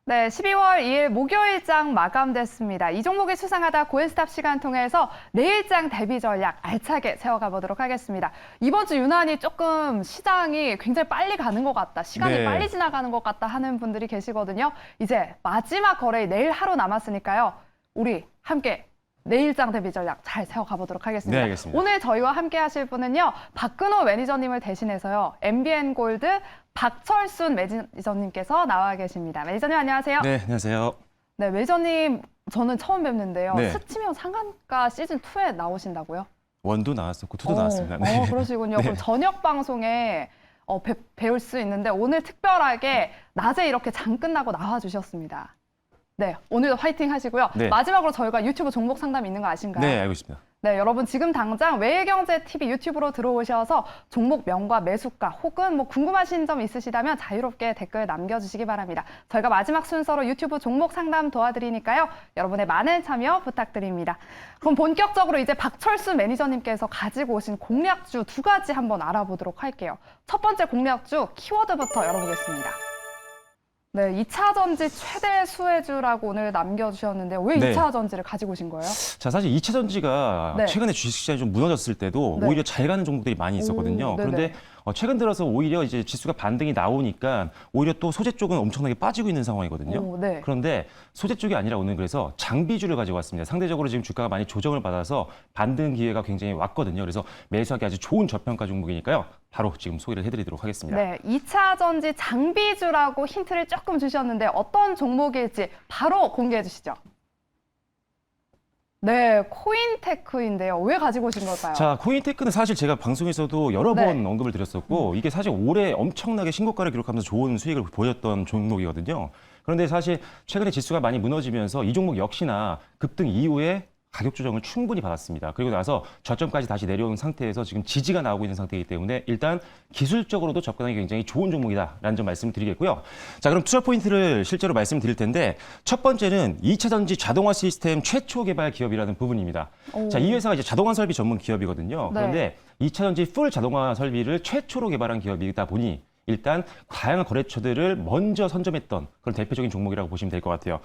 네, 12월 2일 목요일장 마감됐습니다. 이 종목이 수상하다 고엔스탑 시간 통해서 내일장 대비 전략 알차게 세워가 보도록 하겠습니다. 이번 주 유난히 조금 시장이 굉장히 빨리 가는 것 같다, 시간이 빨리 지나가는 것 같다 하는 분들이 계시거든요. 이제 마지막 거래 내일 하루 남았으니까요. 우리 함께 내일장 대비 전략 잘 세워가 보도록 하겠습니다. 네, 알겠습니다. 오늘 저희와 함께 하실 분은요. 박근호 매니저님을 대신해서요. MBN골드 박철순 매니저님께서 나와 계십니다. 매니저님 안녕하세요. 네, 안녕하세요. 네, 매니저님 저는 처음 뵙는데요. 네. 스치면 상한가 시즌2에 나오신다고요? 원도 나왔었고 투도 나왔습니다. 네. 그러시군요. 네. 그럼 저녁 방송에 배울 수 있는데 오늘 특별하게 낮에 이렇게 장 끝나고 나와주셨습니다. 네, 오늘도 화이팅 하시고요. 네. 마지막으로 저희가 유튜브 종목 상담 있는 거 아신가요? 네, 알고 있습니다. 네, 여러분 지금 당장 외일경제TV 유튜브로 들어오셔서 종목명과 매수가 혹은 뭐 궁금하신 점 있으시다면 자유롭게 댓글 남겨주시기 바랍니다. 저희가 마지막 순서로 유튜브 종목 상담 도와드리니까요. 여러분의 많은 참여 부탁드립니다. 그럼 본격적으로 이제 박철수 매니저님께서 가지고 오신 공략주 두 가지 한번 알아보도록 할게요. 첫 번째 공략주 키워드부터 열어보겠습니다. 네, 2차 전지 최대 수혜주라고 오늘 남겨주셨는데 왜 네. 2차 전지를 가지고 오신 거예요? 자, 사실 2차 전지가 네. 최근에 주식시장이 좀 무너졌을 때도 네. 오히려 잘 가는 종목들이 많이 있었거든요. 오, 네네. 그런데 최근 들어서 오히려 이제 지수가 반등이 나오니까 오히려 또 소재 쪽은 엄청나게 빠지고 있는 상황이거든요. 오, 네. 그런데 소재 쪽이 아니라 오늘 그래서 장비주를 가지고 왔습니다. 상대적으로 지금 주가가 많이 조정을 받아서 반등 기회가 굉장히 왔거든요. 그래서 매수하기 아주 좋은 저평가 종목이니까요. 바로 지금 소개를 해드리도록 하겠습니다. 네, 2차 전지 장비주라고 힌트를 조금 주셨는데 어떤 종목일지 바로 공개해 주시죠. 네, 코인테크인데요. 왜 가지고 오신 걸까요? 자, 코인테크는 사실 제가 방송에서도 여러 네. 번 언급을 드렸었고 이게 사실 올해 엄청나게 신고가를 기록하면서 좋은 수익을 보였던 종목이거든요. 그런데 사실 최근에 지수가 많이 무너지면서 이 종목 역시나 급등 이후에 가격 조정을 충분히 받았습니다. 그리고 나서 저점까지 다시 내려온 상태에서 지금 지지가 나오고 있는 상태이기 때문에 일단 기술적으로도 접근하기 굉장히 좋은 종목이다라는 점 말씀을 드리겠고요. 자, 그럼 투자 포인트를 실제로 말씀드릴 텐데 첫 번째는 2차 전지 자동화 시스템 최초 개발 기업이라는 부분입니다. 오. 자, 이 회사가 이제 자동화 설비 전문 기업이거든요. 네. 그런데 2차 전지 풀 자동화 설비를 최초로 개발한 기업이다 보니 일단 다양한 거래처들을 먼저 선점했던 그런 대표적인 종목이라고 보시면 될 것 같아요.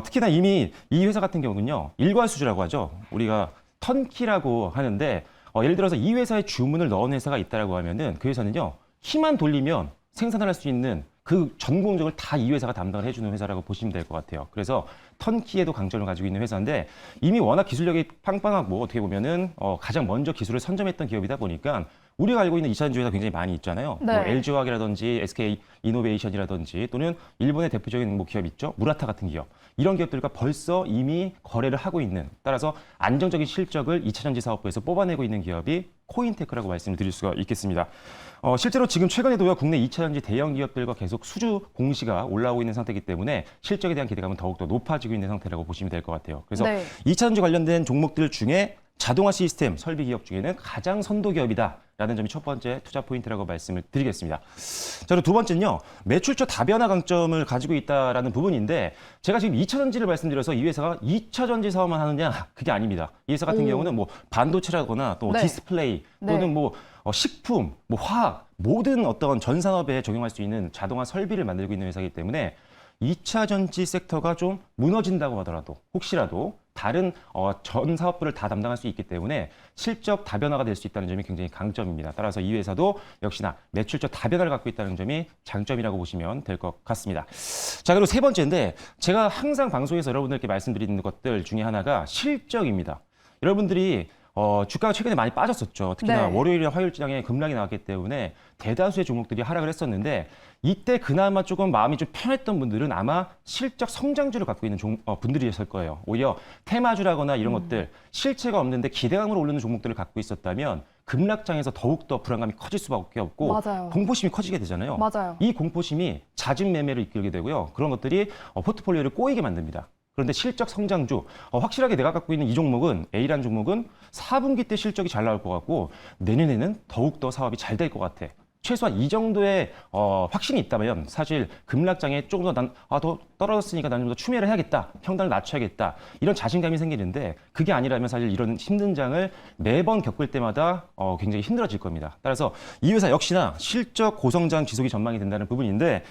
특히나 이미 이 회사 같은 경우는요, 일괄수주라고 하죠. 우리가 턴키라고 하는데 예를 들어서 이 회사에 주문을 넣은 회사가 있다라고 하면은 그 회사는요, 키만 돌리면 생산을 할 수 있는 그 전 공정을 다 이 회사가 담당을 해주는 회사라고 보시면 될 것 같아요. 그래서 턴키에도 강점을 가지고 있는 회사인데 이미 워낙 기술력이 빵빵하고 어떻게 보면은 가장 먼저 기술을 선점했던 기업이다 보니까 우리가 알고 있는 2차 전지 회사 굉장히 많이 있잖아요. 네. 뭐 LG화학이라든지 SK 이노베이션이라든지 또는 일본의 대표적인 뭐 기업 있죠. 무라타 같은 기업. 이런 기업들과 벌써 이미 거래를 하고 있는, 따라서 안정적인 실적을 2차 전지 사업부에서 뽑아내고 있는 기업이 코인테크라고 말씀을 드릴 수가 있겠습니다. 실제로 지금 최근에도요, 국내 2차 전지 대형 기업들과 계속 수주 공시가 올라오고 있는 상태이기 때문에 실적에 대한 기대감은 더욱더 높아지고 있는 상태라고 보시면 될 것 같아요. 그래서 네. 2차 전지 관련된 종목들 중에 자동화 시스템 설비 기업 중에는 가장 선도 기업이다라는 점이 첫 번째 투자 포인트라고 말씀을 드리겠습니다. 자, 그리고 두 번째는요, 매출처 다변화 강점을 가지고 있다라는 부분인데 제가 지금 2차 전지를 말씀드려서 이 회사가 2차 전지 사업만 하느냐, 그게 아닙니다. 이 회사 같은 경우는 뭐 반도체라거나 또 네. 디스플레이 또는 네. 뭐 식품, 뭐 화학, 모든 어떤 전 산업에 적용할 수 있는 자동화 설비를 만들고 있는 회사이기 때문에 2차 전지 섹터가 좀 무너진다고 하더라도 혹시라도 다른 전 사업부를 다 담당할 수 있기 때문에 실적 다변화가 될 수 있다는 점이 굉장히 강점입니다. 따라서 이 회사도 역시나 매출적 다변화를 갖고 있다는 점이 장점이라고 보시면 될 것 같습니다. 자, 그리고 세 번째인데 제가 항상 방송에서 여러분들께 말씀드리는 것들 중에 하나가 실적입니다. 여러분들이 주가가 최근에 많이 빠졌었죠. 특히나 네. 월요일에 화요일장에 급락이 나왔기 때문에 대다수의 종목들이 하락을 했었는데 이때 그나마 조금 마음이 좀 편했던 분들은 아마 실적 성장주를 갖고 있는 분들이었을 거예요. 오히려 테마주라거나 이런 것들 실체가 없는데 기대감으로 오르는 종목들을 갖고 있었다면 급락장에서 더욱더 불안감이 커질 수밖에 없고 맞아요. 공포심이 커지게 되잖아요. 맞아요. 이 공포심이 잦은 매매를 이끌게 되고요. 그런 것들이 포트폴리오를 꼬이게 만듭니다. 그런데 실적 성장주, 확실하게 내가 갖고 있는 이 종목은, A라는 종목은 4분기 때 실적이 잘 나올 것 같고 내년에는 더욱더 사업이 잘 될 것 같아. 최소한 이 정도의 확신이 있다면 사실 급락장에 조금 더 떨어졌으니까 나는 좀 더 추매를 해야겠다, 평단을 낮춰야겠다, 이런 자신감이 생기는데 그게 아니라면 사실 이런 힘든 장을 매번 겪을 때마다 굉장히 힘들어질 겁니다. 따라서 이 회사 역시나 실적 고성장 지속이 전망이 된다는 부분인데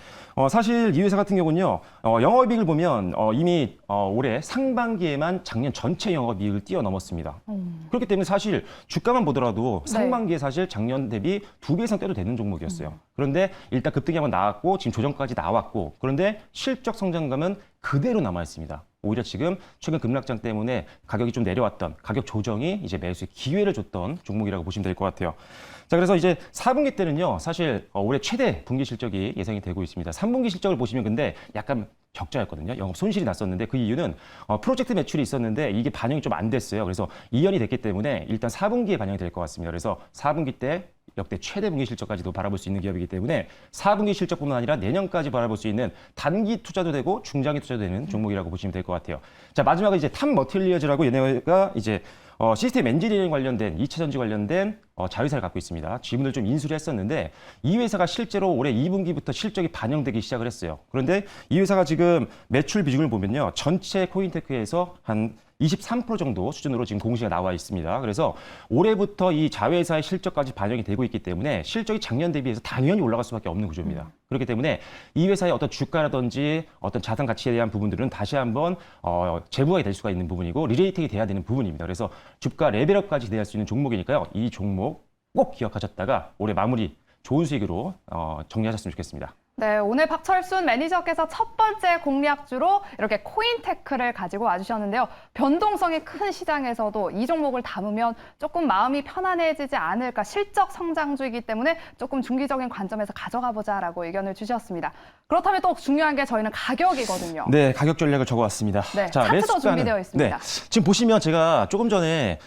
사실 이 회사 같은 경우는요, 영업이익을 보면 이미 올해 상반기에만 작년 전체 영업이익을 뛰어넘었습니다. 그렇기 때문에 사실 주가만 보더라도 네. 상반기에 사실 작년 대비 2배 이상 떼도 되는 종목이었어요. 그런데 일단 급등이 한번 나왔고 지금 조정까지 나왔고 그런데 실적 성장감은 그대로 남아 있습니다. 오히려 지금 최근 급락장 때문에 가격이 좀 내려왔던 가격 조정이 이제 매수의 기회를 줬던 종목이라고 보시면 될 것 같아요. 자, 그래서 이제 4분기 때는요, 사실 올해 최대 분기 실적이 예상이 되고 있습니다. 3분기 실적을 보시면 근데 약간 적자였거든요. 영업 손실이 났었는데 그 이유는 프로젝트 매출이 있었는데 이게 반영이 좀 안 됐어요. 그래서 이연이 됐기 때문에 일단 4분기에 반영이 될 것 같습니다. 그래서 4분기 때 역대 최대 분기 실적까지도 바라볼 수 있는 기업이기 때문에 4분기 실적뿐만 아니라 내년까지 바라볼 수 있는 단기 투자도 되고 중장기 투자도 되는 종목이라고 보시면 될 것 같아요. 자, 마지막은 이제 탑 머티리얼즈라고 얘네가 이제 시스템 엔지니어링 관련된 2차 전지 관련된 자회사를 갖고 있습니다. 지분을 좀 인수를 했었는데 이 회사가 실제로 올해 2분기부터 실적이 반영되기 시작을 했어요. 그런데 이 회사가 지금 매출 비중을 보면요. 전체 코인테크에서 한 23% 정도 수준으로 지금 공시가 나와 있습니다. 그래서 올해부터 이 자회사의 실적까지 반영이 되고 있기 때문에 실적이 작년 대비해서 당연히 올라갈 수밖에 없는 구조입니다. 그렇기 때문에 이 회사의 어떤 주가라든지 어떤 자산 가치에 대한 부분들은 다시 한번 재부각이 될 수가 있는 부분이고 리레이팅이 돼야 되는 부분입니다. 그래서 주가 레벨업까지 기대할 수 있는 종목이니까요. 이 종목 꼭 기억하셨다가 올해 마무리 좋은 수익으로 정리하셨으면 좋겠습니다. 네, 오늘 박철순 매니저께서 첫 번째 공략주로 이렇게 코인테크를 가지고 와주셨는데요. 변동성이 큰 시장에서도 이 종목을 담으면 조금 마음이 편안해지지 않을까. 실적 성장주이기 때문에 조금 중기적인 관점에서 가져가 보자라고 의견을 주셨습니다. 그렇다면 또 중요한 게 저희는 가격이거든요. 네, 가격 전략을 적어왔습니다. 네, 자, 차트도 매수가는, 준비되어 있습니다. 네, 지금 보시면 제가 조금 전에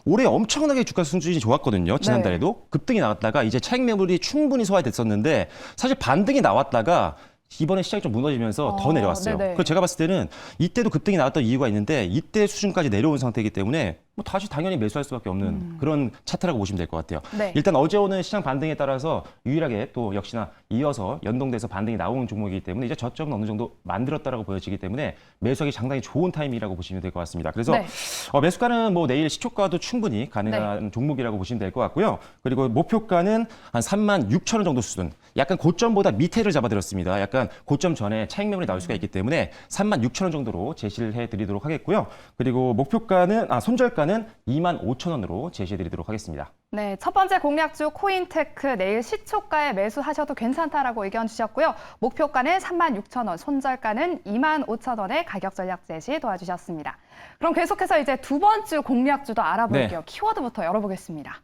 올해 엄청나게 주가 수준이 좋았거든요. 지난달에도 급등이 나왔다가 이제 차익 매물이 충분히 소화됐었는데 사실 반등이 나왔다가 이번에 시장이 좀 무너지면서 더 내려왔어요. 네네. 그래서 제가 봤을 때는 이때도 급등이 나왔던 이유가 있는데 이때 수준까지 내려온 상태이기 때문에 뭐 다시 당연히 매수할 수밖에 없는 그런 차트라고 보시면 될 것 같아요. 네. 일단 어제 오는 시장 반등에 따라서 유일하게 또 역시나 이어서 연동돼서 반등이 나오는 종목이기 때문에 이제 저점은 어느 정도 만들었다라고 보여지기 때문에 매수하기 상당히 좋은 타이밍이라고 보시면 될 것 같습니다. 그래서 네. 매수가는 뭐 내일 시초가도 충분히 가능한 종목이라고 보시면 될 것 같고요. 그리고 목표가는 한 36,000원 정도 수준. 약간 고점보다 밑에를 잡아드렸습니다. 약간 고점 전에 차익 매물이 나올 수가 있기 때문에 36,000원 정도로 제시를 해드리도록 하겠고요. 그리고 목표가는 손절가는 25,000원으로 제시해드리도록 하겠습니다. 네, 첫 번째 공략주 코인테크 내일 시초가에 매수하셔도 괜찮다라고 의견 주셨고요. 목표가는 36,000원, 손절가는 25,000원의 가격 전략 제시 도와주셨습니다. 그럼 계속해서 이제 두 번째 공략주도 알아볼게요. 키워드부터 열어보겠습니다.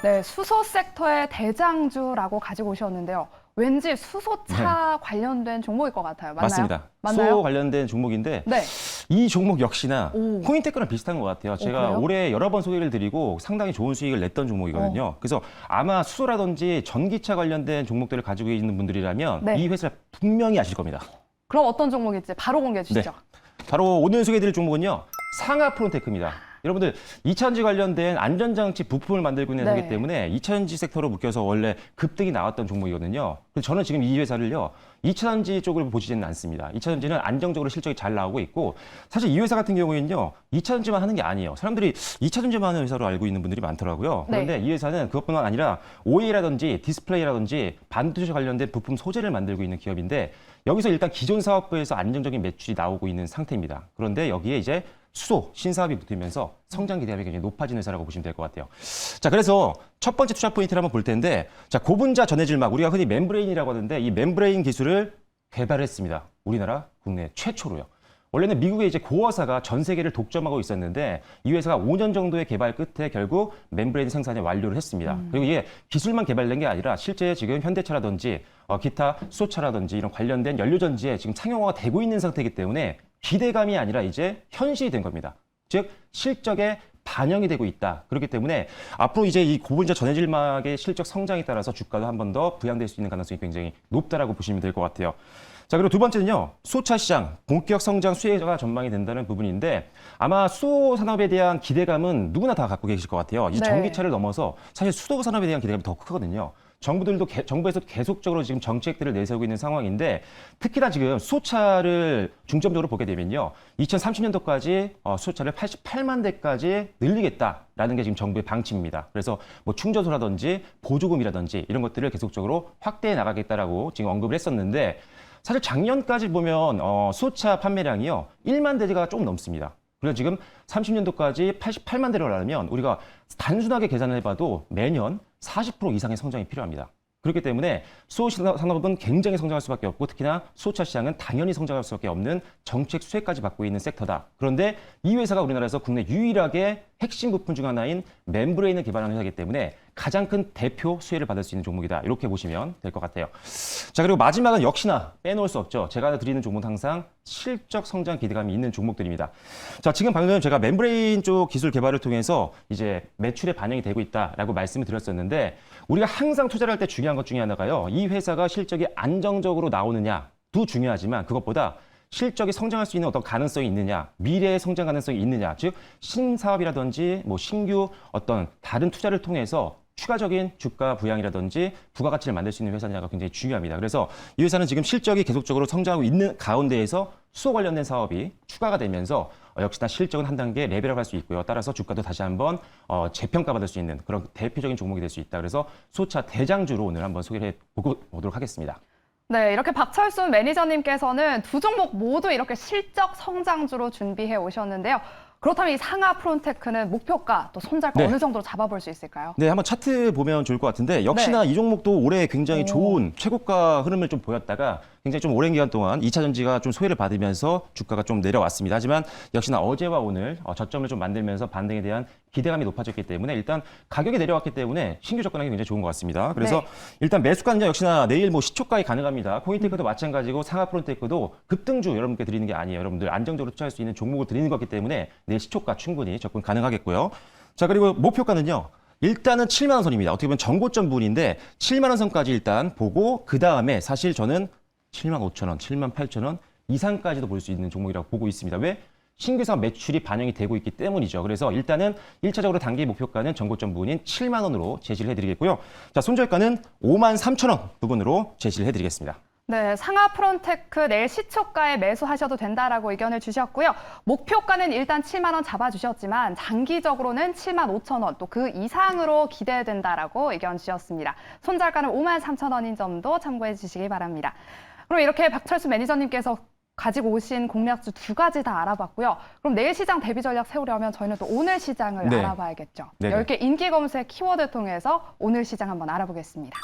네, 수소 섹터의 대장주라고 가지고 오셨는데요. 왠지 수소차 관련된 종목일 것 같아요. 맞나요? 맞습니다. 맞나요? 수소 관련된 종목인데 네. 이 종목 역시나 오. 코인테크랑 비슷한 것 같아요. 제가 그래요? 올해 여러 번 소개를 드리고 상당히 좋은 수익을 냈던 종목이거든요. 그래서 아마 수소라든지 전기차 관련된 종목들을 가지고 있는 분들이라면 네. 이 회사 분명히 아실 겁니다. 그럼 어떤 종목일지 바로 공개해 주시죠. 바로 오늘 소개해드릴 종목은요. 상하 프론테크입니다. 여러분들 2차전지 관련된 안전장치 부품을 만들고 있는 네. 회사이기 때문에 2차전지 섹터로 묶여서 원래 급등이 나왔던 종목이거든요. 그래서 저는 지금 이 회사를요. 2차전지 쪽을 보시지는 않습니다. 2차전지는 안정적으로 실적이 잘 나오고 있고 사실 이 회사 같은 경우에는요. 2차전지만 하는 게 아니에요. 사람들이 2차전지만 하는 회사로 알고 있는 분들이 많더라고요. 그런데 네. 이 회사는 그것뿐만 아니라 OE라든지 디스플레이라든지 반도체 관련된 부품 소재를 만들고 있는 기업인데 여기서 일단 기존 사업부에서 안정적인 매출이 나오고 있는 상태입니다. 그런데 여기에 이제 수소 신사업이 붙으면서 성장 기대감이 굉장히 높아지는 회사라고 보시면 될 것 같아요. 자, 그래서 첫 번째 투자 포인트를 한번 볼 텐데, 자, 고분자 전해질막, 우리가 흔히 멤브레인이라고 하는데 이 멤브레인 기술을 개발했습니다. 우리나라 국내 최초로요. 원래는 미국의 이제 고어사가 전 세계를 독점하고 있었는데 이 회사가 5년 정도의 개발 끝에 결국 멤브레인 생산에 완료를 했습니다. 그리고 이게 기술만 개발된 게 아니라 실제 지금 현대차라든지 기타 수소차라든지 이런 관련된 연료전지에 지금 상용화가 되고 있는 상태이기 때문에 기대감이 아니라 이제 현실이 된 겁니다. 즉 실적에 반영이 되고 있다. 그렇기 때문에 앞으로 이제 이 고분자 전해질막의 실적 성장에 따라서 주가도 한 번 더 부양될 수 있는 가능성이 굉장히 높다라고 보시면 될 것 같아요. 자, 그리고 두 번째는요. 수소차 시장 본격 성장 수혜가 전망이 된다는 부분인데 아마 수소 산업에 대한 기대감은 누구나 다 갖고 계실 것 같아요. 이제 네. 전기차를 넘어서 사실 수소 산업에 대한 기대감이 더 크거든요. 정부에서 계속적으로 지금 정책들을 내세우고 있는 상황인데 특히나 지금 수소차를 중점적으로 보게 되면요. 2030년도까지 수소차를 88만 대까지 늘리겠다라는 게 지금 정부의 방침입니다. 그래서 뭐 충전소라든지 보조금이라든지 이런 것들을 계속적으로 확대해 나가겠다라고 지금 언급을 했었는데 사실 작년까지 보면 수소차 판매량이요 1만 대가 조금 넘습니다. 그래서 지금 30년도까지 88만 대를 하려면 우리가 단순하게 계산을 해봐도 매년 40% 이상의 성장이 필요합니다. 그렇기 때문에 수소 산업은 굉장히 성장할 수밖에 없고 특히나 수소차 시장은 당연히 성장할 수밖에 없는 정책 수혜까지 받고 있는 섹터다. 그런데 이 회사가 우리나라에서 국내 유일하게 핵심 부품 중 하나인 멤브레인을 개발하는 회사이기 때문에 가장 큰 대표 수혜를 받을 수 있는 종목이다. 이렇게 보시면 될 것 같아요. 자, 그리고 마지막은 역시나 빼놓을 수 없죠. 제가 드리는 종목은 항상 실적 성장 기대감이 있는 종목들입니다. 자, 지금 방금 제가 멤브레인 쪽 기술 개발을 통해서 이제 매출에 반영이 되고 있다라고 말씀을 드렸었는데 우리가 항상 투자를 할 때 중요한 것 중에 하나가요. 이 회사가 실적이 안정적으로 나오느냐도 중요하지만 그것보다 실적이 성장할 수 있는 어떤 가능성이 있느냐, 미래의 성장 가능성이 있느냐, 즉 신사업이라든지 뭐 신규 어떤 다른 투자를 통해서 추가적인 주가 부양이라든지 부가가치를 만들 수 있는 회사냐가 굉장히 중요합니다. 그래서 이 회사는 지금 실적이 계속적으로 성장하고 있는 가운데에서 수소 관련된 사업이 추가가 되면서 역시나 실적은 한 단계 레벨업할 수 있고요. 따라서 주가도 다시 한번 재평가받을 수 있는 그런 대표적인 종목이 될 수 있다. 그래서 수소차 대장주로 오늘 한번 소개를 해보도록 하겠습니다. 네, 이렇게 박철순 매니저님께서는 두 종목 모두 이렇게 실적 성장주로 준비해 오셨는데요. 그렇다면 이 상하 프론테크는 목표가 또 손절가 네. 어느 정도로 잡아볼 수 있을까요? 네, 한번 차트 보면 좋을 것 같은데 역시나 이 종목도 올해 굉장히 좋은 최고가 흐름을 좀 보였다가 굉장히 좀 오랜 기간 동안 2차 전지가 좀 소외를 받으면서 주가가 좀 내려왔습니다. 하지만 역시나 어제와 오늘 저점을 좀 만들면서 반등에 대한 기대감이 높아졌기 때문에 일단 가격이 내려왔기 때문에 신규 접근하기 굉장히 좋은 것 같습니다. 그래서 일단 매수가는요 역시나 내일 뭐 시초가에 가능합니다. 코인테크도 마찬가지고 상하 프론테크도 급등주 여러분께 드리는 게 아니에요. 여러분들 안정적으로 투자할 수 있는 종목을 드리는 거기 때문에 내일 시초가 충분히 접근 가능하겠고요. 자, 그리고 목표가는요. 일단은 7만 원 선입니다. 어떻게 보면 정고점 부분인데 7만 원 선까지 일단 보고 그 다음에 사실 저는 7만 5천 원, 7만 8천 원 이상까지도 볼 수 있는 종목이라고 보고 있습니다. 왜? 신규 사업 매출이 반영이 되고 있기 때문이죠. 그래서 일단은 1차적으로 단기 목표가는 정고점 부분인 7만 원으로 제시를 해드리겠고요. 자, 손절가는 5만 3천 원 부분으로 제시를 해드리겠습니다. 네, 상하 프론테크 내일 시초가에 매수하셔도 된다라고 의견을 주셨고요. 목표가는 일단 7만 원 잡아주셨지만 장기적으로는 7만 5천 원 또 그 이상으로 기대된다라고 의견 주셨습니다. 손절가는 5만 3천 원인 점도 참고해 주시기 바랍니다. 그럼 이렇게 박철수 매니저님께서 가지고 오신 공략주 두 가지 다 알아봤고요. 그럼 내일 시장 대비 전략 세우려면 저희는 또 오늘 시장을 네. 알아봐야겠죠. 네네. 10개 인기 검색 키워드 통해서 오늘 시장 한번 알아보겠습니다.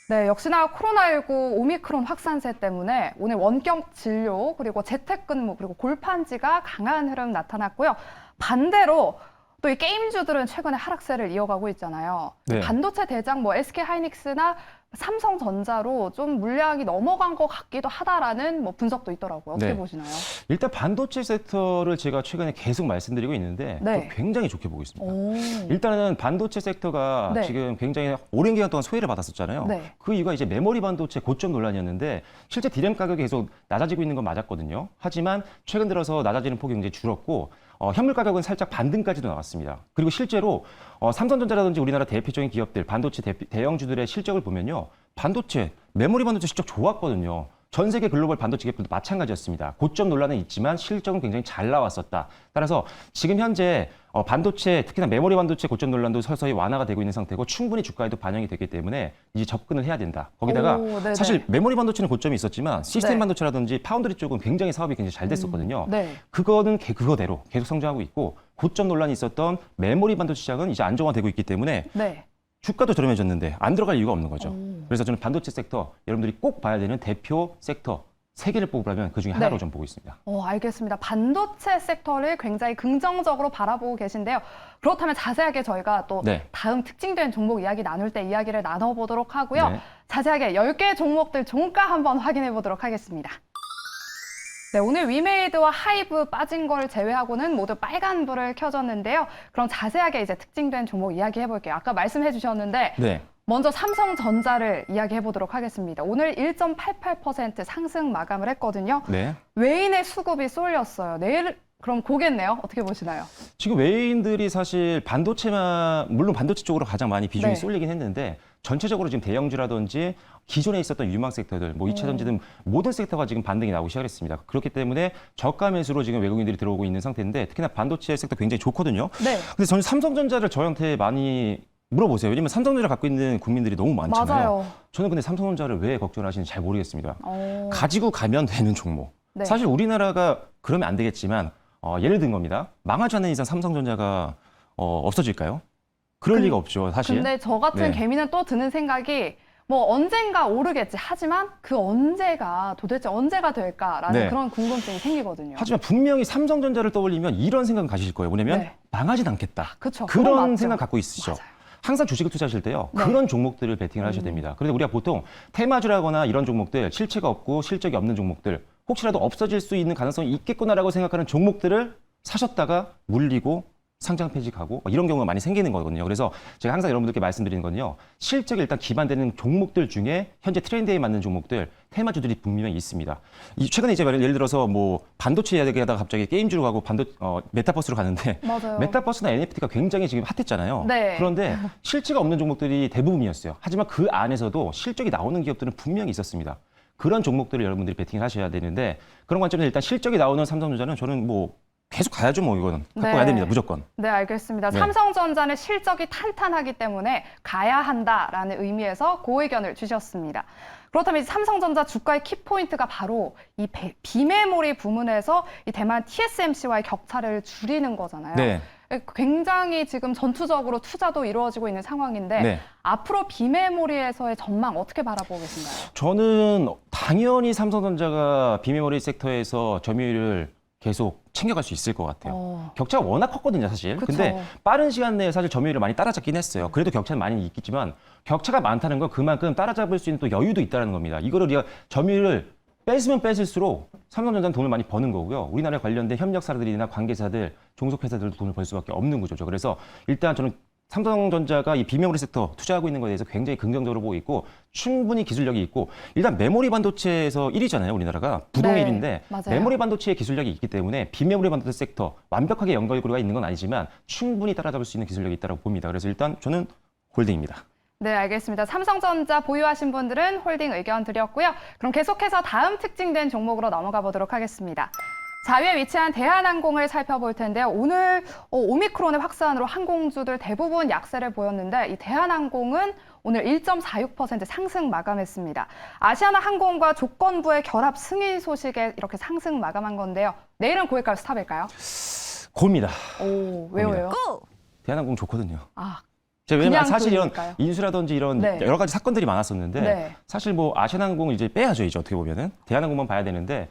네, 역시나 코로나19 오미크론 확산세 때문에 오늘 원격 진료 그리고 재택근무 그리고 골판지가 강한 흐름 나타났고요. 반대로 또 이 게임주들은 최근에 하락세를 이어가고 있잖아요. 네. 반도체 대장 뭐 SK하이닉스나 삼성전자로 좀 물량이 넘어간 것 같기도 하다라는 뭐 분석도 있더라고요. 어떻게 네. 보시나요? 일단 반도체 섹터를 제가 최근에 계속 말씀드리고 있는데 네. 굉장히 좋게 보고 있습니다. 오. 일단은 반도체 섹터가 네. 지금 굉장히 오랜 기간 동안 소외를 받았었잖아요. 네. 그 이유가 이제 메모리 반도체 고점 논란이었는데 실제 디램 가격이 계속 낮아지고 있는 건 맞았거든요. 하지만 최근 들어서 낮아지는 폭이 굉장히 줄었고 현물 가격은 살짝 반등까지도 나왔습니다. 그리고 실제로 삼성전자라든지 우리나라 대표적인 기업들, 반도체 대형주들의 실적을 보면요. 반도체, 메모리 반도체 실적 좋았거든요. 전 세계 글로벌 반도체 기업들도 마찬가지였습니다. 고점 논란은 있지만 실적은 굉장히 잘 나왔었다. 따라서 지금 현재 반도체, 특히나 메모리 반도체 고점 논란도 서서히 완화가 되고 있는 상태고 충분히 주가에도 반영이 되기 때문에 이제 접근을 해야 된다. 거기다가 오, 사실 메모리 반도체는 고점이 있었지만 시스템 네. 반도체라든지 파운드리 쪽은 굉장히 사업이 굉장히 잘 됐었거든요. 네. 그거는 그거대로 계속 성장하고 있고 고점 논란이 있었던 메모리 반도체 시장은 이제 안정화되고 있기 때문에 네. 주가도 저렴해졌는데 안 들어갈 이유가 없는 거죠. 오. 그래서 저는 반도체 섹터 여러분들이 꼭 봐야 되는 대표 섹터 3개를 뽑으라면 그중에 하나로 네. 좀 보고 있습니다. 알겠습니다. 반도체 섹터를 굉장히 긍정적으로 바라보고 계신데요. 그렇다면 자세하게 저희가 또 네. 다음 특징된 종목 이야기 나눌 때 이야기를 나눠보도록 하고요. 네. 자세하게 10개 종목들 종가 한번 확인해 보도록 하겠습니다. 네, 오늘 위메이드와 하이브 빠진 걸 제외하고는 모두 빨간불을 켜줬는데요. 그럼 자세하게 이제 특징된 종목 이야기해 볼게요. 아까 말씀해 주셨는데 네. 먼저 삼성전자를 이야기해 보도록 하겠습니다. 오늘 1.88% 상승 마감을 했거든요. 네. 외인의 수급이 쏠렸어요. 내일 그럼 고겠네요. 어떻게 보시나요? 지금 외인들이 사실 반도체만 물론 반도체 쪽으로 가장 많이 비중이 네. 쏠리긴 했는데 전체적으로 지금 대형주라든지 기존에 있었던 유망 섹터들, 뭐 2차 전지 등 모든 섹터가 지금 반등이 나오기 시작했습니다. 그렇기 때문에 저가 매수로 지금 외국인들이 들어오고 있는 상태인데 특히나 반도체 섹터 굉장히 좋거든요. 네. 근데 저는 삼성전자를 저한테 많이 물어보세요. 왜냐면 삼성전자 갖고 있는 국민들이 너무 많잖아요. 맞아요. 저는 근데 삼성전자를 왜 걱정하시는지 잘 모르겠습니다. 어. 가지고 가면 되는 종목. 네. 사실 우리나라가 그러면 안 되겠지만 예를 든 겁니다. 망하지 않는 이상 삼성전자가 없어질까요? 그럴 리가 없죠, 사실. 근데 저 같은 네. 개미는 또 드는 생각이 뭐 언젠가 오르겠지. 하지만 그 언제가 도대체 언제가 될까라는 네. 그런 궁금증이 생기거든요. 하지만 분명히 삼성전자를 떠올리면 이런 생각은 가지실 거예요. 뭐냐면 네. 망하진 않겠다. 그쵸. 그건 그런 맞죠. 생각 갖고 있으시죠. 맞아요. 항상 주식을 투자하실 때요. 네. 그런 종목들을 베팅을 하셔야 됩니다. 그런데 우리가 보통 테마주라거나 이런 종목들, 실체가 없고 실적이 없는 종목들, 혹시라도 없어질 수 있는 가능성이 있겠구나라고 생각하는 종목들을 사셨다가 물리고 상장 폐지하고 이런 경우가 많이 생기는 거거든요. 그래서 제가 항상 여러분들께 말씀드리는 건요. 실적에 일단 기반되는 종목들 중에 현재 트렌드에 맞는 종목들, 테마주들이 분명히 있습니다. 최근에 이제 예를 들어서 뭐 반도체 이야기하다가 갑자기 게임주로 가고 메타버스로 가는데 맞아요. 메타버스나 NFT가 굉장히 지금 핫했잖아요. 네. 그런데 실체가 없는 종목들이 대부분이었어요. 하지만 그 안에서도 실적이 나오는 기업들은 분명히 있었습니다. 그런 종목들을 여러분들이 베팅을 하셔야 되는데 그런 관점에서 일단 실적이 나오는 삼성전자는 저는 뭐 계속 가야죠, 뭐 이거는 갖고 네. 가야 됩니다, 무조건. 네, 알겠습니다. 네. 삼성전자는 실적이 탄탄하기 때문에 가야 한다라는 의미에서 그 의견을 주셨습니다. 그렇다면 이제 삼성전자 주가의 키포인트가 바로 이 비메모리 부문에서 이 대만 TSMC와의 격차를 줄이는 거잖아요. 네. 굉장히 지금 전투적으로 투자도 이루어지고 있는 상황인데 네. 앞으로 비메모리에서의 전망 어떻게 바라보고 계신가요? 저는 당연히 삼성전자가 비메모리 섹터에서 점유율을 계속 챙겨갈 수 있을 것 같아요. 격차가 워낙 컸거든요, 사실. 그쵸. 근데 빠른 시간 내에 사실 점유율을 많이 따라잡긴 했어요. 그래도 격차는 많이 있겠지만 격차가 많다는 건 그만큼 따라잡을 수 있는 또 여유도 있다는 겁니다. 이거를 우리가 점유율을 뺏으면 뺏을수록 삼성전자는 돈을 많이 버는 거고요. 우리나라에 관련된 협력사들이나 관계사들, 종속회사들도 돈을 벌 수밖에 없는 구조죠. 그래서 일단 저는 삼성전자가 이 비메모리 섹터 투자하고 있는 것에 대해서 굉장히 긍정적으로 보고 있고 충분히 기술력이 있고 일단 메모리 반도체에서 1위잖아요, 우리나라가. 부동의 네, 1위인데 맞아요. 메모리 반도체의 기술력이 있기 때문에 비메모리 반도체 섹터 완벽하게 연결고리가 있는 건 아니지만 충분히 따라잡을 수 있는 기술력이 있다고 봅니다. 그래서 일단 저는 홀딩입니다. 네, 알겠습니다. 삼성전자 보유하신 분들은 홀딩 의견 드렸고요. 그럼 계속해서 다음 특징된 종목으로 넘어가 보도록 하겠습니다. 좌위에 위치한 대한항공을 살펴볼 텐데요. 오늘 오미크론의 확산으로 항공주들 대부분 약세를 보였는데 이 대한항공은 오늘 1.46% 상승 마감했습니다. 아시아나항공과 조건부의 결합 승인 소식에 이렇게 상승 마감한 건데요. 내일은 고일까요? 스탑일까요? 고입니다. 오, 왜요? 대한항공 좋거든요. 아, 왜냐면 그냥 사실 이런 고일까요? 인수라든지 이런 네. 여러 가지 사건들이 많았었는데 네. 사실 뭐 아시아나항공을 이제 빼야죠, 이제 어떻게 보면은 대한항공만 봐야 되는데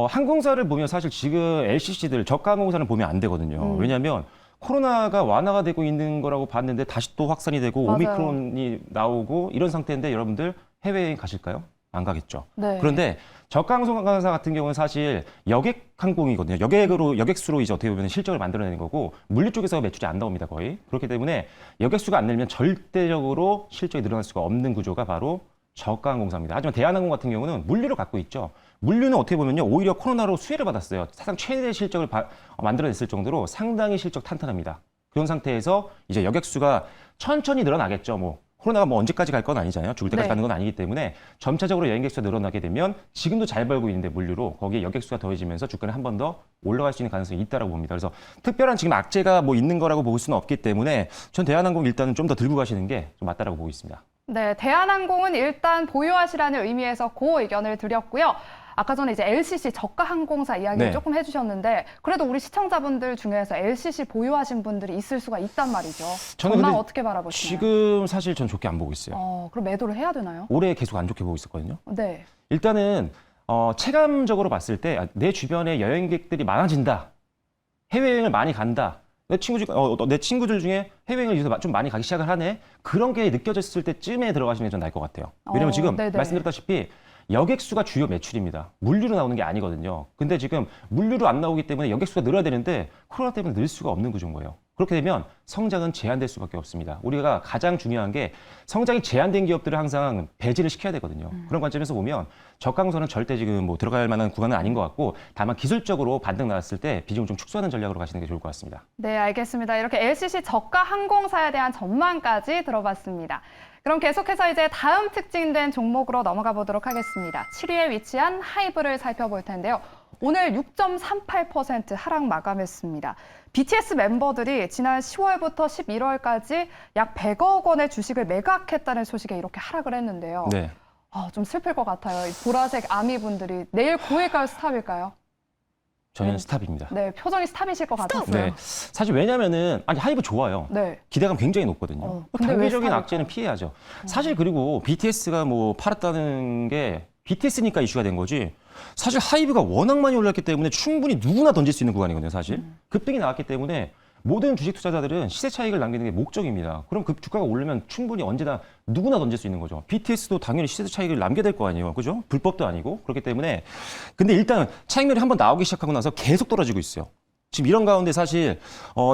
항공사를 보면 사실 지금 LCC들 저가 항공사를 보면 안 되거든요. 왜냐하면 코로나가 완화가 되고 있는 거라고 봤는데 다시 또 확산이 되고 맞아요. 오미크론이 나오고 이런 상태인데 여러분들 해외여행 가실까요? 안 가겠죠. 네. 그런데 저가 항공사 같은 경우는 사실 여객 항공이거든요. 여객수로 이제 어떻게 보면 실적을 만들어내는 거고 물류 쪽에서 매출이 안 나옵니다, 거의. 그렇기 때문에 여객수가 안 늘면 절대적으로 실적이 늘어날 수가 없는 구조가 바로 저가 항공사입니다. 하지만 대한항공 같은 경우는 물류를 갖고 있죠. 물류는 어떻게 보면요, 오히려 코로나로 수혜를 받았어요. 사상 최대 실적을 만들어냈을 정도로 상당히 실적 탄탄합니다. 그런 상태에서 이제 여객수가 천천히 늘어나겠죠. 뭐 코로나가 뭐 언제까지 갈 건 아니잖아요. 죽을 때까지 네. 가는 건 아니기 때문에 점차적으로 여행객수가 늘어나게 되면 지금도 잘 벌고 있는데 물류로 거기에 여객수가 더해지면서 주가는 한 번 더 올라갈 수 있는 가능성이 있다고 봅니다. 그래서 특별한 지금 악재가 뭐 있는 거라고 볼 수는 없기 때문에 전 대한항공 일단은 좀 더 들고 가시는 게 좀 맞다라고 보고 있습니다. 네, 대한항공은 일단 보유하시라는 의미에서 그 의견을 드렸고요. 아까 전에 이제 LCC 저가 항공사 이야기를 네. 조금 해주셨는데 그래도 우리 시청자분들 중에서 LCC 보유하신 분들이 있을 수가 있단 말이죠. 저는 전망 근데 어떻게 바라보시나요? 지금 사실 전 좋게 안 보고 있어요. 그럼 매도를 해야 되나요? 올해 계속 안 좋게 보고 있었거든요. 네. 일단은 체감적으로 봤을 때 내 주변에 여행객들이 많아진다. 해외여행을 많이 간다. 내 친구들 중에 해외여행을 요새 좀 많이 가기 시작을 하네. 그런 게 느껴졌을 때쯤에 들어가시는 게 좀 나을 것 같아요. 왜냐면 지금 네네. 말씀드렸다시피 여객수가 주요 매출입니다. 물류로 나오는 게 아니거든요. 근데 지금 물류로 안 나오기 때문에 여객수가 늘어야 되는데 코로나 때문에 늘 수가 없는 구조인 거예요. 그렇게 되면 성장은 제한될 수밖에 없습니다. 우리가 가장 중요한 게 성장이 제한된 기업들을 항상 배제를 시켜야 되거든요. 그런 관점에서 보면 저가항공사는 절대 지금 뭐 들어갈 만한 구간은 아닌 것 같고 다만 기술적으로 반등 나왔을 때 비중을 좀 축소하는 전략으로 가시는 게 좋을 것 같습니다. 네, 알겠습니다. 이렇게 LCC 저가 항공사에 대한 전망까지 들어봤습니다. 그럼 계속해서 이제 다음 특징된 종목으로 넘어가 보도록 하겠습니다. 7위에 위치한 하이브를 살펴볼 텐데요. 오늘 6.38% 하락 마감했습니다. BTS 멤버들이 지난 10월부터 11월까지 약 100억 원의 주식을 매각했다는 소식에 이렇게 하락을 했는데요. 네. 좀 슬플 것 같아요. 이 보라색 아미분들이 내일 고일까요, 스탑일까요? 저는 스탑입니다. 네, 표정이 스탑이실 것 같았어요. 네. 사실 왜냐면은 하이브 좋아요. 네. 기대감 굉장히 높거든요. 근데 왜 단기적인 스탑일까요? 악재는 피해야죠. 사실 그리고 BTS가 뭐 팔았다는 게 BTS니까 이슈가 된 거지. 사실 하이브가 워낙 많이 올랐기 때문에 충분히 누구나 던질 수 있는 구간이거든요, 사실. 급등이 나왔기 때문에 모든 주식 투자자들은 시세 차익을 남기는 게 목적입니다. 그럼 그 주가가 오르면 충분히 언제나 누구나 던질 수 있는 거죠. BTS도 당연히 시세 차익을 남겨야 될 거 아니에요. 그죠? 불법도 아니고. 그렇기 때문에. 근데 일단 차익률이 한번 나오기 시작하고 나서 계속 떨어지고 있어요. 지금 이런 가운데 사실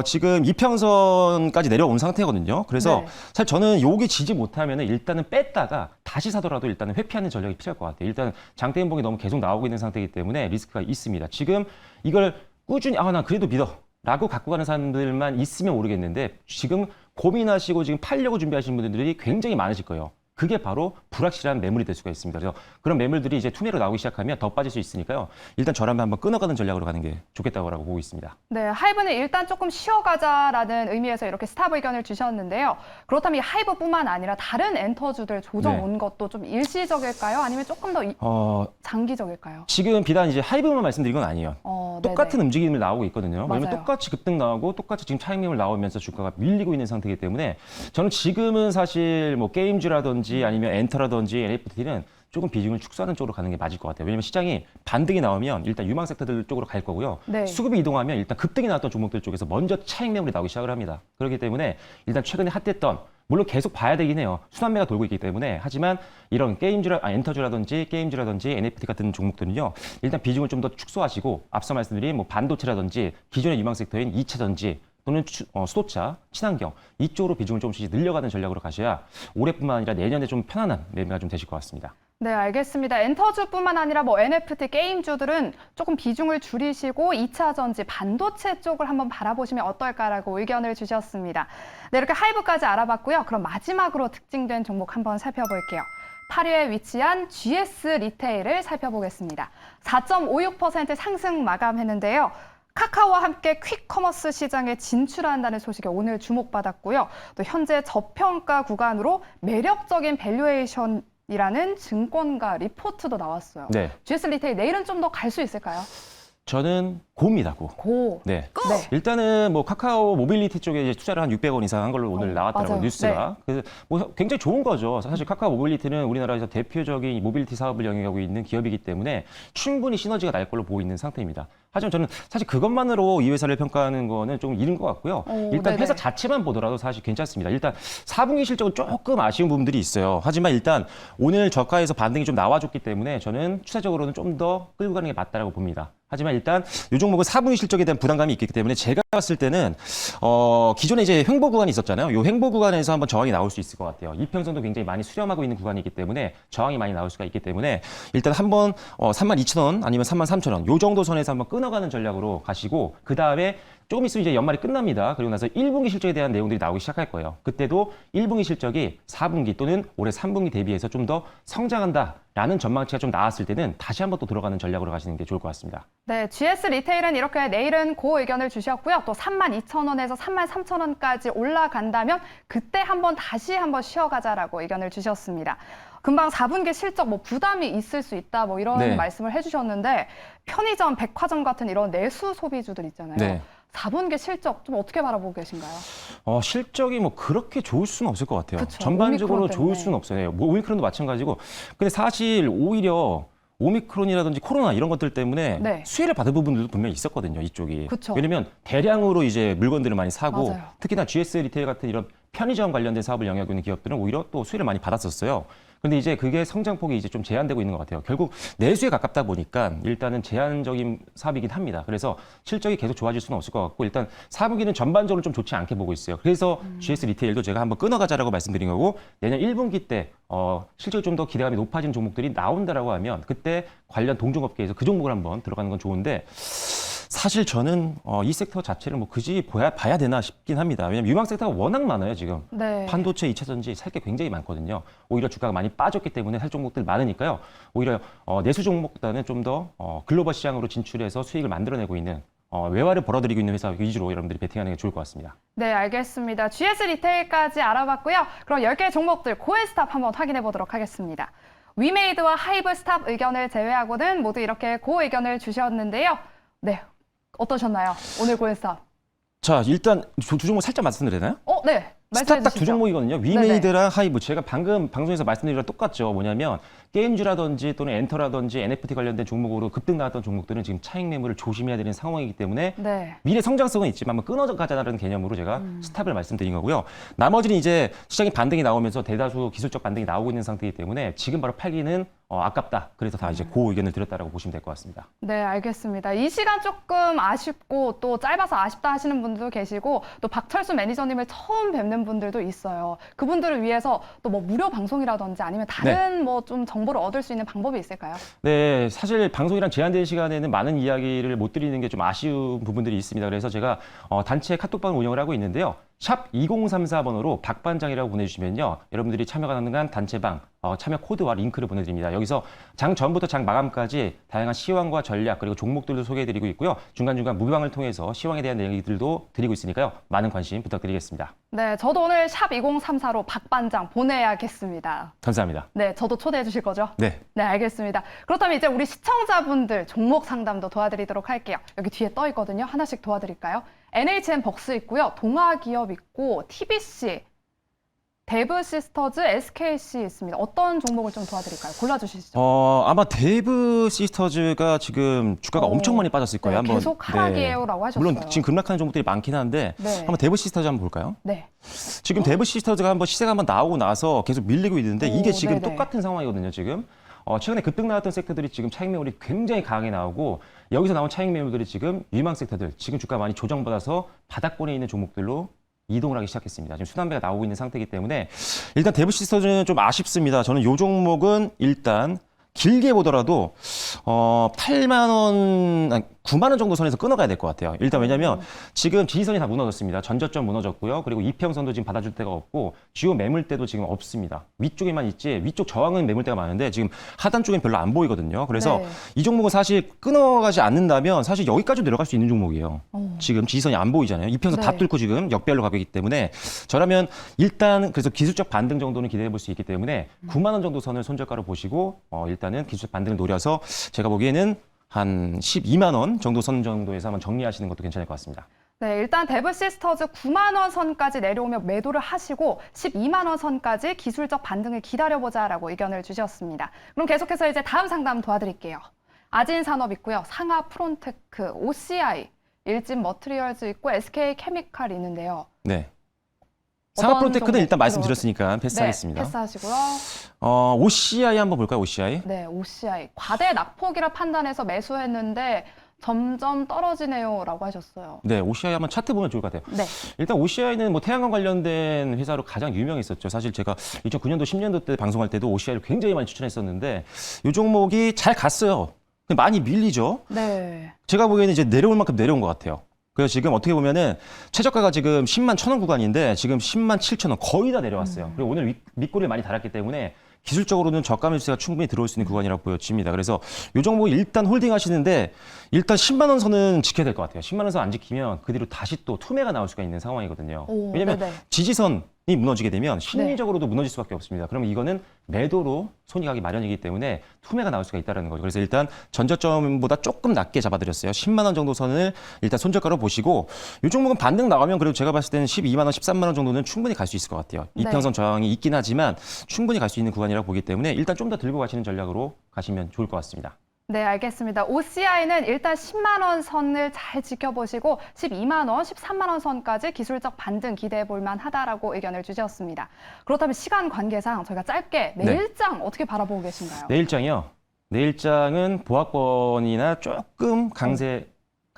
지금 이평선까지 내려온 상태거든요. 그래서 네. 사실 저는 여기 지지 못하면 일단은 뺐다가 다시 사더라도 일단은 회피하는 전략이 필요할 것 같아요. 일단 장대 연봉이 너무 계속 나오고 있는 상태이기 때문에 리스크가 있습니다. 지금 이걸 꾸준히 나 그래도 믿어. 라고 갖고 가는 사람들만 있으면 모르겠는데 지금 고민하시고 지금 팔려고 준비하시는 분들이 굉장히 많으실 거예요. 그게 바로 불확실한 매물이 될 수가 있습니다. 그래서 그런 매물들이 이제 투매로 나오기 시작하면 더 빠질 수 있으니까요. 일단 저라면 한번 끊어가는 전략으로 가는 게 좋겠다고 보고 있습니다. 네, 하이브는 일단 조금 쉬어가자라는 의미에서 이렇게 스탑 의견을 주셨는데요. 그렇다면 이 하이브뿐만 아니라 다른 엔터주들 조정 네. 온 것도 좀 일시적일까요? 아니면 조금 더 장기적일까요? 지금 비단 이제 하이브만 말씀드린 건 아니에요. 똑같은 움직임을 나오고 있거든요. 왜냐면 맞아요. 똑같이 급등 나오고 똑같이 지금 차익률 나오면서 주가가 밀리고 있는 상태이기 때문에 저는 지금은 사실 뭐 게임즈라든지 아니면 엔터라든지 NFT는 조금 비중을 축소하는 쪽으로 가는 게 맞을 것 같아요. 왜냐면 시장이 반등이 나오면 일단 유망 섹터들 쪽으로 갈 거고요. 네. 수급이 이동하면 일단 급등이 나왔던 종목들 쪽에서 먼저 차익 매물이 나오기 시작을 합니다. 그렇기 때문에 일단 최근에 핫했던 물론 계속 봐야 되긴 해요. 순환매가 돌고 있기 때문에. 하지만 이런 엔터주라든지 게임즈라든지 NFT 같은 종목들은요. 일단 비중을 좀 더 축소하시고 앞서 말씀드린 뭐 반도체라든지 기존의 유망 섹터인 2차 전지 또는 수소차, 친환경 이쪽으로 비중을 조금씩 늘려가는 전략으로 가셔야 올해뿐만 아니라 내년에 좀 편안한 매매가 좀 되실 것 같습니다. 네, 알겠습니다. 엔터주뿐만 아니라 뭐 NFT 게임주들은 조금 비중을 줄이시고 2차 전지 반도체 쪽을 한번 바라보시면 어떨까라고 의견을 주셨습니다. 네, 이렇게 하이브까지 알아봤고요. 그럼 마지막으로 특징된 종목 한번 살펴볼게요. 8위에 위치한 GS 리테일을 살펴보겠습니다. 4.56% 상승 마감했는데요. 카카오와 함께 퀵커머스 시장에 진출한다는 소식에 오늘 주목받았고요. 또 현재 저평가 구간으로 매력적인 밸류에이션이라는 증권가 리포트도 나왔어요. 네. GS 리테일 내일은 좀 더 갈 수 있을까요? 저는 고입니다, 고. 고. 네. 네. 일단은 뭐 카카오 모빌리티 쪽에 이제 투자를 한 600원 이상 한 걸로 오늘 나왔더라고요, 맞아요. 뉴스가. 그래서 뭐 굉장히 좋은 거죠. 사실 카카오 모빌리티는 우리나라에서 대표적인 모빌리티 사업을 영위하고 있는 기업이기 때문에 충분히 시너지가 날 걸로 보고 있는 상태입니다. 하지만 저는 사실 그것만으로 이 회사를 평가하는 거는 좀 이른 것 같고요. 일단 네네. 회사 자체만 보더라도 사실 괜찮습니다. 일단 4분기 실적은 조금 아쉬운 부분들이 있어요. 하지만 일단 오늘 저가에서 반등이 좀 나와줬기 때문에 저는 추세적으로는 좀 더 끌고 가는 게 맞다라고 봅니다. 하지만 일단 이 종목은 4분기 실적에 대한 부담감이 있기 때문에 제가 봤을 때는 기존에 이제 횡보 구간이 있었잖아요. 이 횡보 구간에서 한번 저항이 나올 수 있을 것 같아요. 이평선도 굉장히 많이 수렴하고 있는 구간이기 때문에 저항이 많이 나올 수가 있기 때문에 일단 한번 32,000원 아니면 33,000원 요 정도 선에서 한번 끊어가는 전략으로 가시고 그 다음에 조금 있으면 이제 연말이 끝납니다. 그리고 나서 1분기 실적에 대한 내용들이 나오기 시작할 거예요. 그때도 1분기 실적이 4분기 또는 올해 3분기 대비해서 좀 더 성장한다라는 전망치가 좀 나왔을 때는 다시 한번 또 들어가는 전략으로 가시는 게 좋을 것 같습니다. 네, GS 리테일은 이렇게 내일은 고 의견을 주셨고요. 또 32,000원에서 33,000원까지 올라간다면 그때 다시 한번 쉬어가자라고 의견을 주셨습니다. 금방 4분기 실적 뭐 부담이 있을 수 있다 뭐 이런 네. 말씀을 해주셨는데 편의점, 백화점 같은 이런 내수 소비주들 있잖아요. 네. 4분기 실적 좀 어떻게 바라보고 계신가요? 실적이 뭐 그렇게 좋을 수는 없을 것 같아요. 그쵸, 전반적으로 오미크론 때문에. 좋을 수는 없어요. 뭐 오미크론도 마찬가지고. 근데 사실 오히려 오미크론이라든지 코로나 이런 것들 때문에 네. 수혜를 받은 부분들도 분명히 있었거든요, 이쪽이. 그쵸. 왜냐면 대량으로 이제 물건들을 많이 사고 맞아요. 특히나 GS 리테일 같은 이런 편의점 관련된 사업을 영위하고 있는 기업들은 오히려 또 수혜를 많이 받았었어요. 근데 이제 그게 성장폭이 이제 좀 제한되고 있는 것 같아요. 결국 내수에 가깝다 보니까 일단은 제한적인 사업이긴 합니다. 그래서 실적이 계속 좋아질 수는 없을 것 같고 일단 4분기는 전반적으로 좀 좋지 않게 보고 있어요. 그래서 GS 리테일도 제가 한번 끊어가자라고 말씀드린 거고 내년 1분기 때 실적이 좀 더 기대감이 높아지는 종목들이 나온다라고 하면 그때 관련 동종업계에서 그 종목을 한번 들어가는 건 좋은데 사실 저는 이 섹터 자체를 뭐 굳이 봐야 되나 싶긴 합니다. 왜냐하면 유망 섹터가 워낙 많아요, 지금. 네. 반도체, 2차 전지 살 게 굉장히 많거든요. 오히려 주가가 많이 빠졌기 때문에 살 종목들 많으니까요. 오히려 내수 종목보다는 좀 더 글로벌 시장으로 진출해서 수익을 만들어내고 있는 외화를 벌어들이고 있는 회사 위주로 여러분들이 베팅하는 게 좋을 것 같습니다. 네, 알겠습니다. GS 리테일까지 알아봤고요. 그럼 10개 종목들 고앤스탑 한번 확인해 보도록 하겠습니다. 위메이드와 하이브스탑 의견을 제외하고는 모두 이렇게 고 의견을 주셨는데요. 네, 어떠셨나요? 오늘 고앤스탑. 자, 일단 두 종목 살짝 말씀드려야 되나요? 네. 스탑 딱 두 주시죠. 종목이거든요. 위메이드랑 하이브. 제가 방금 방송에서 말씀드린 거랑 똑같죠. 뭐냐면 게임주라든지 또는 엔터라든지 NFT 관련된 종목으로 급등 나왔던 종목들은 지금 차익 매물을 조심해야 되는 상황이기 때문에 네. 미래 성장성은 있지만 한번 끊어가자는 개념으로 제가 스탑을 말씀드린 거고요. 나머지는 이제 시장의 반등이 나오면서 대다수 기술적 반등이 나오고 있는 상태이기 때문에 지금 바로 팔기는 아깝다. 그래서 다 이제 고 의견을 드렸다라고 보시면 될 것 같습니다. 네, 알겠습니다. 이 시간 조금 아쉽고 또 짧아서 아쉽다 하시는 분들도 계시고 또 박철수 매니저님을 처음 뵙는 분들도 있어요. 그분들을 위해서 또 뭐 무료 방송이라든지 아니면 다른 뭐 좀 정보를 얻을 수 있는 방법이 있을까요? 네, 사실 방송이랑 제한된 시간에는 많은 이야기를 못 드리는 게 좀 아쉬운 부분들이 있습니다. 그래서 제가 단체 카톡방을 운영을 하고 있는데요. 샵 2034번으로 박반장이라고 보내주시면요. 여러분들이 참여가 가능한 단체방 참여 코드와 링크를 보내드립니다. 여기서 장 전부터 장 마감까지 다양한 시황과 전략 그리고 종목들도 소개해드리고 있고요. 중간중간 무방을 통해서 시황에 대한 얘기들도 드리고 있으니까요. 많은 관심 부탁드리겠습니다. 네, 저도 오늘 샵 2034로 박반장 보내야겠습니다. 감사합니다. 네, 저도 초대해 주실 거죠? 네. 네, 알겠습니다. 그렇다면 이제 우리 시청자분들 종목 상담도 도와드리도록 할게요. 여기 뒤에 떠 있거든요. 하나씩 도와드릴까요? NHN 벅스 있고요. 동아기업 있고 TBC, 데브시스터즈, SKC 있습니다. 어떤 종목을 좀 도와드릴까요? 골라주시죠. 아마 데브 시스터즈가 지금 주가가 엄청 많이 빠졌을 거예요. 네, 한번 계속 하락이에요라고 하셨어요. 물론 지금 급락하는 종목들이 많긴 한데 네. 한번 데브 시스터즈 한번 볼까요? 네. 지금 데브 시스터즈가 한번 시세가 한번 나오고 나서 계속 밀리고 있는데 이게 지금 네네. 똑같은 상황이거든요. 지금 최근에 급등 나왔던 섹터들이 지금 차익 매물이 굉장히 강하게 나오고 여기서 나온 차익 매물들이 지금 유망 섹터들 지금 주가 많이 조정받아서 바닥권에 있는 종목들로 이동을 하기 시작했습니다. 지금 순환매가 나오고 있는 상태이기 때문에 일단 데브 시스터즈는 좀 아쉽습니다. 저는 이 종목은 일단 길게 보더라도 8만 원, 아니, 9만 원 정도 선에서 끊어가야 될 것 같아요. 일단 왜냐하면 지금 지지선이 다 무너졌습니다. 전저점 무너졌고요. 그리고 이평선도 지금 받아줄 데가 없고 주요 매물대도 지금 없습니다. 위쪽에만 있지 위쪽 저항은 매물대가 많은데 지금 하단 쪽엔 별로 안 보이거든요. 그래서 네. 이 종목은 사실 끊어가지 않는다면 사실 여기까지 내려갈 수 있는 종목이에요. 지금 지지선이 안 보이잖아요. 이평선 다 네. 뚫고 지금 역별로 가기 때문에 저라면 일단 그래서 기술적 반등 정도는 기대해 볼 수 있기 때문에 9만 원 정도 선을 손절가로 보시고 일단은 기술적 반등을 노려서 제가 보기에는 한 12만 원 정도 선 정도에서 한번 정리하시는 것도 괜찮을 것 같습니다. 네, 일단 데브시스터즈 9만 원 선까지 내려오면 매도를 하시고 12만 원 선까지 기술적 반등을 기다려보자라고 의견을 주셨습니다. 그럼 계속해서 이제 다음 상담 도와드릴게요. 아진산업 있고요. 상하 프론테크, OCI, 일진 머트리얼즈 있고 SK 케미칼 있는데요. 네. 어떤 상하 프로테크는 종목 일단 말씀드렸으니까 패스하겠습니다. 네, 패스하시고요. OCI 한번 볼까요? OCI? 네, OCI. 과대 낙폭이라 판단해서 매수했는데 점점 떨어지네요라고 하셨어요. 네, OCI 한번 차트 보면 좋을 것 같아요. 네. 일단 OCI는 뭐 태양광 관련된 회사로 가장 유명했었죠. 사실 제가 2009년도, 10년도 때 방송할 때도 OCI를 굉장히 많이 추천했었는데 이 종목이 잘 갔어요. 근데 많이 밀리죠. 네. 제가 보기에는 이제 내려올 만큼 내려온 것 같아요. 그래서 지금 어떻게 보면은 최저가가 지금 10만 1천 원 구간인데 지금 10만 7천 원 거의 다 내려왔어요. 그리고 오늘 밑꼬리를 많이 달았기 때문에 기술적으로는 저가 매수가 충분히 들어올 수 있는 구간이라고 보여집니다. 그래서 이 종목 일단 홀딩 하시는데 일단 10만 원 선은 지켜야 될 것 같아요. 10만 원 선 안 지키면 그 뒤로 다시 또 투매가 나올 수가 있는 상황이거든요. 왜냐면 네네. 지지선이 무너지게 되면 심리적으로도 무너질 수밖에 없습니다. 그러면 이거는 매도로 손이 가기 마련이기 때문에 투매가 나올 수가 있다는 거죠. 그래서 일단 전저점보다 조금 낮게 잡아드렸어요. 10만 원 정도 선을 일단 손절가로 보시고 이 종목은 반등 나가면 그래도 제가 봤을 때는 12만 원, 13만 원 정도는 충분히 갈 수 있을 것 같아요. 네. 이평선 저항이 있긴 하지만 충분히 갈 수 있는 구간이라고 보기 때문에 일단 좀 더 들고 가시는 전략으로 가시면 좋을 것 같습니다. 네, 알겠습니다. OCI는 일단 10만 원 선을 잘 지켜보시고 12만 원, 13만 원 선까지 기술적 반등 기대해 볼 만하다라고 의견을 주셨습니다. 그렇다면 시간 관계상 저희가 짧게 내일장 어떻게 바라보고 계신가요? 내일장이요. 내일장은 보합권이나 조금 강세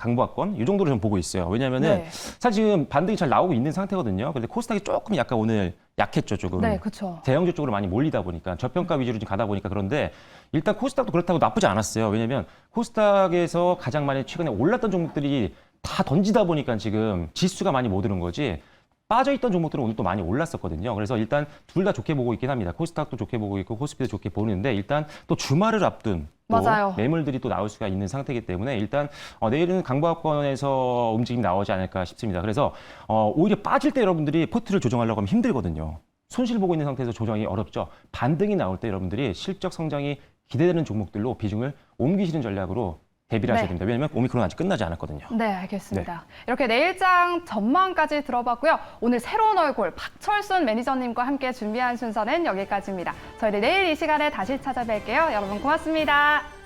강보합권 이 정도로 좀 보고 있어요. 왜냐하면은 네. 사실 지금 반등이 잘 나오고 있는 상태거든요. 근데 코스닥이 조금 약간 오늘 약했죠, 조금. 네, 그렇죠. 대형주 쪽으로 많이 몰리다 보니까 저평가 위주로 좀 가다 보니까 그런데 일단 코스닥도 그렇다고 나쁘지 않았어요. 왜냐하면 코스닥에서 가장 많이 최근에 올랐던 종목들이 다 던지다 보니까 지금 지수가 많이 못 오른 거지. 빠져있던 종목들은 오늘 또 많이 올랐었거든요. 그래서 일단 둘 다 좋게 보고 있긴 합니다. 코스닥도 좋게 보고 있고 코스피도 좋게 보는데 일단 또 주말을 앞둔 또 맞아요. 매물들이 또 나올 수가 있는 상태이기 때문에 일단 내일은 강보합권에서 움직임이 나오지 않을까 싶습니다. 그래서 오히려 빠질 때 여러분들이 포트를 조정하려고 하면 힘들거든요. 손실 보고 있는 상태에서 조정이 어렵죠. 반등이 나올 때 여러분들이 실적 성장이 기대되는 종목들로 비중을 옮기시는 전략으로 대비를 하셔야 네. 됩니다. 왜냐하면 오미크론 아직 끝나지 않았거든요. 네, 알겠습니다. 이렇게 내일장 전망까지 들어봤고요. 오늘 새로운 얼굴 박철순 매니저님과 함께 준비한 순서는 여기까지입니다. 저희는 내일 이 시간에 다시 찾아뵐게요. 여러분 고맙습니다.